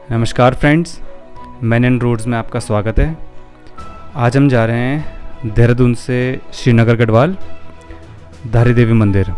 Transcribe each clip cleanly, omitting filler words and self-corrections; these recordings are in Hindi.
नमस्कार फ्रेंड्स, मैन एंड रोड्स में आपका स्वागत है। आज हम जा रहे हैं देहरादून से श्रीनगर गढ़वाल धारी देवी मंदिर।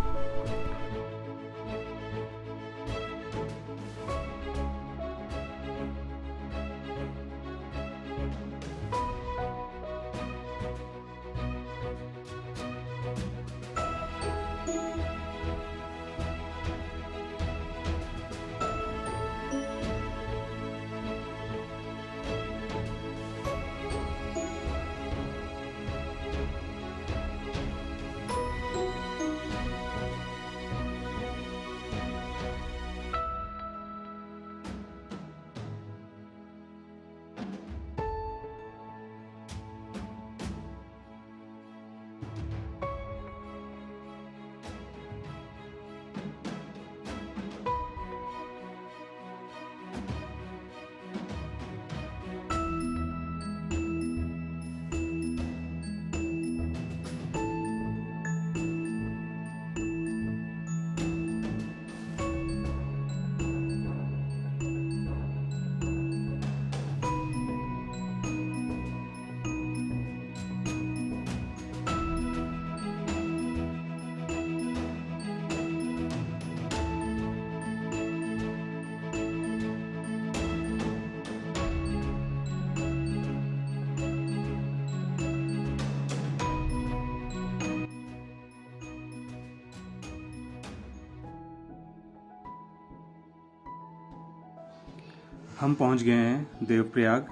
हम पहुंच गए हैं देवप्रयाग।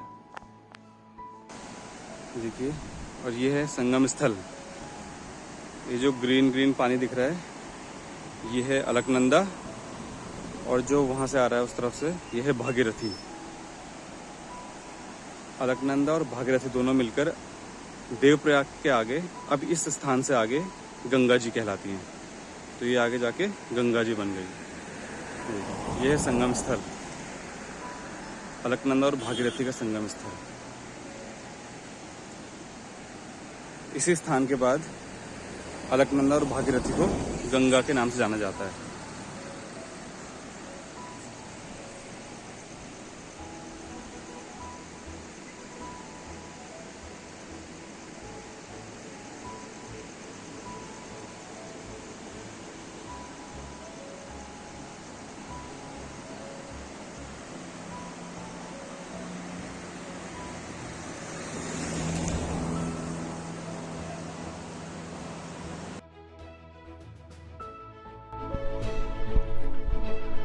देखिए, और ये है संगम स्थल। ये जो ग्रीन ग्रीन पानी दिख रहा है ये है अलकनंदा, और जो वहाँ से आ रहा है उस तरफ से ये है भागीरथी। अलकनंदा और भागीरथी दोनों मिलकर देवप्रयाग के आगे, अब इस स्थान से आगे गंगा जी कहलाती हैं। तो ये आगे जाके गंगा जी बन गई। ये है संगम स्थल, अलकनंदा और भागीरथी का संगम स्थल। इसी स्थान के बाद अलकनंदा और भागीरथी को गंगा के नाम से जाना जाता है।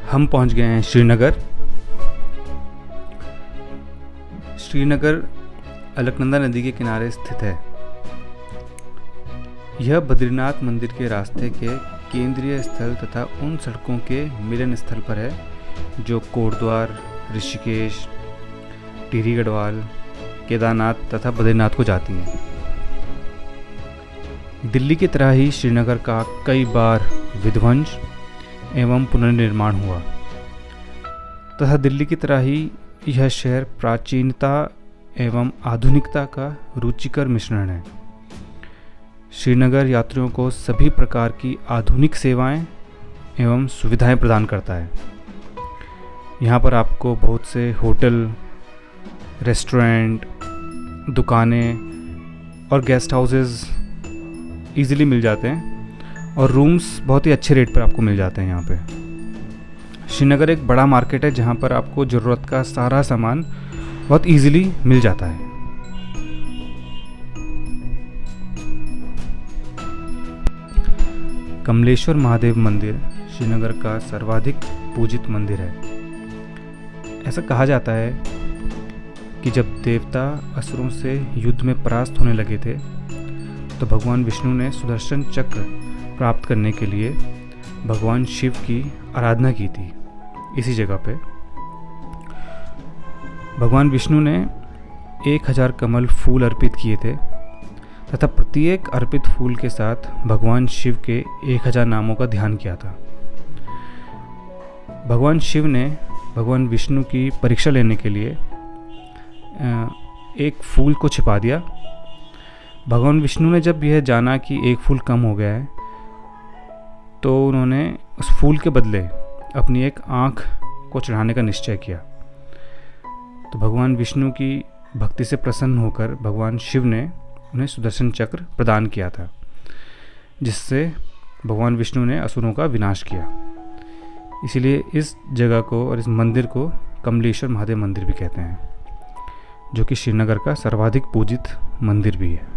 हम पहुंच गए हैं श्रीनगर। श्रीनगर अलकनंदा नदी के किनारे स्थित है। यह बद्रीनाथ मंदिर के रास्ते के केंद्रीय स्थल तथा उन सड़कों के मिलन स्थल पर है जो कोटद्वार, ऋषिकेश, टिहरी गढ़वाल, केदारनाथ तथा बद्रीनाथ को जाती हैं। दिल्ली की तरह ही श्रीनगर का कई बार विध्वंस एवं पुनर्निर्माण हुआ तथा दिल्ली की तरह ही यह शहर प्राचीनता एवं आधुनिकता का रुचिकर मिश्रण है। श्रीनगर यात्रियों को सभी प्रकार की आधुनिक सेवाएं एवं सुविधाएं प्रदान करता है। यहाँ पर आपको बहुत से होटल, रेस्टोरेंट, दुकानें और गेस्ट हाउसेस ईजिली मिल जाते हैं, और रूम्स बहुत ही अच्छे रेट पर आपको मिल जाते हैं। यहाँ पे श्रीनगर एक बड़ा मार्केट है जहाँ पर आपको ज़रूरत का सारा सामान बहुत इजीली मिल जाता है। कमलेश्वर महादेव मंदिर श्रीनगर का सर्वाधिक पूजित मंदिर है। ऐसा कहा जाता है कि जब देवता असुरों से युद्ध में परास्त होने लगे थे तो भगवान विष्णु ने सुदर्शन चक्र प्राप्त करने के लिए भगवान शिव की आराधना की थी। इसी जगह पे भगवान विष्णु ने 1000 कमल फूल अर्पित किए थे तथा प्रत्येक अर्पित फूल के साथ भगवान शिव के 1000 नामों का ध्यान किया था। भगवान शिव ने भगवान विष्णु की परीक्षा लेने के लिए एक फूल को छिपा दिया। भगवान विष्णु ने जब यह जाना कि एक फूल कम हो गया है तो उन्होंने उस फूल के बदले अपनी एक आँख को चढ़ाने का निश्चय किया। तो भगवान विष्णु की भक्ति से प्रसन्न होकर भगवान शिव ने उन्हें सुदर्शन चक्र प्रदान किया था, जिससे भगवान विष्णु ने असुरों का विनाश किया। इसीलिए इस जगह को और इस मंदिर को कमलेश्वर महादेव मंदिर भी कहते हैं, जो कि श्रीनगर का सर्वाधिक पूजित मंदिर भी है।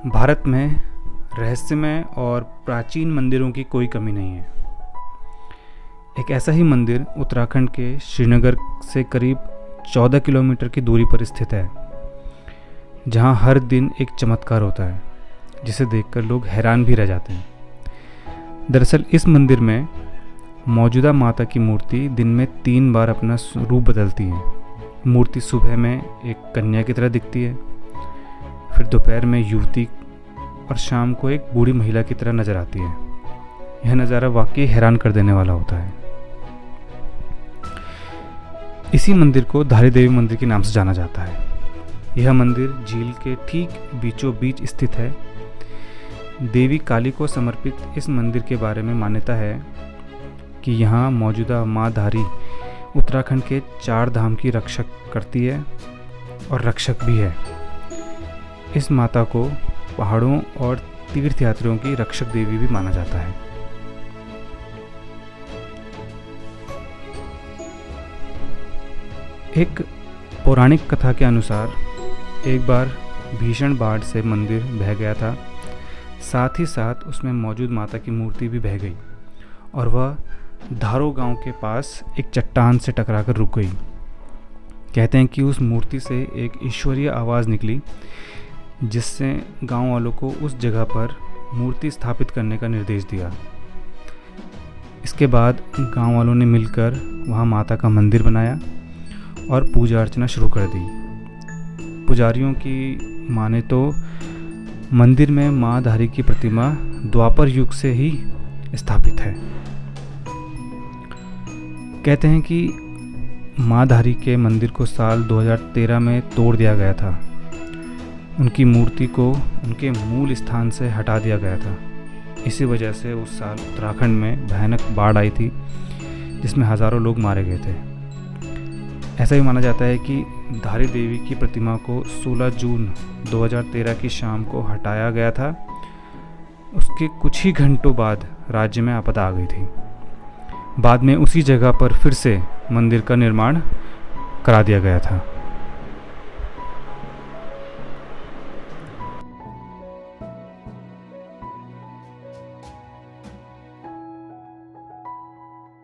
भारत में रहस्यमय और प्राचीन मंदिरों की कोई कमी नहीं है। एक ऐसा ही मंदिर उत्तराखंड के श्रीनगर से करीब 14 किलोमीटर की दूरी पर स्थित है, जहां हर दिन एक चमत्कार होता है जिसे देखकर लोग हैरान भी रह जाते हैं। दरअसल इस मंदिर में मौजूदा माता की मूर्ति दिन में 3 बार अपना रूप बदलती है। मूर्ति सुबह में एक कन्या की तरह दिखती है, फिर दोपहर में युवती और शाम को एक बूढ़ी महिला की तरह नजर आती है। यह नज़ारा वाकई हैरान कर देने वाला होता है। इसी मंदिर को धारी देवी मंदिर के नाम से जाना जाता है। यह मंदिर झील के ठीक बीचों बीच स्थित है। देवी काली को समर्पित इस मंदिर के बारे में मान्यता है कि यहाँ मौजूदा माँ धारी उत्तराखंड के 4 धाम की रक्षक करती है और रक्षक भी है। इस माता को पहाड़ों और तीर्थयात्रियों की रक्षक देवी भी माना जाता है। एक पौराणिक कथा के अनुसार एक बार भीषण बाढ़ से मंदिर बह गया था। साथ ही साथ उसमें मौजूद माता की मूर्ति भी बह गई और वह धारो गांव के पास एक चट्टान से टकराकर रुक गई। कहते हैं कि उस मूर्ति से एक ईश्वरीय आवाज़ निकली, जिससे गांव वालों को उस जगह पर मूर्ति स्थापित करने का निर्देश दिया। इसके बाद गांव वालों ने मिलकर वहां माता का मंदिर बनाया और पूजा अर्चना शुरू कर दी। पुजारियों की माने तो मंदिर में माँ धारी की प्रतिमा द्वापर युग से ही स्थापित है। कहते हैं कि माँ धारी के मंदिर को साल 2013 में तोड़ दिया गया था। उनकी मूर्ति को उनके मूल स्थान से हटा दिया गया था। इसी वजह से उस साल उत्तराखंड में भयानक बाढ़ आई थी, जिसमें हज़ारों लोग मारे गए थे। ऐसा ही माना जाता है कि धारी देवी की प्रतिमा को 16 जून 2013 की शाम को हटाया गया था। उसके कुछ ही घंटों बाद राज्य में आपदा आ गई थी। बाद में उसी जगह पर फिर से मंदिर का निर्माण करा दिया गया था।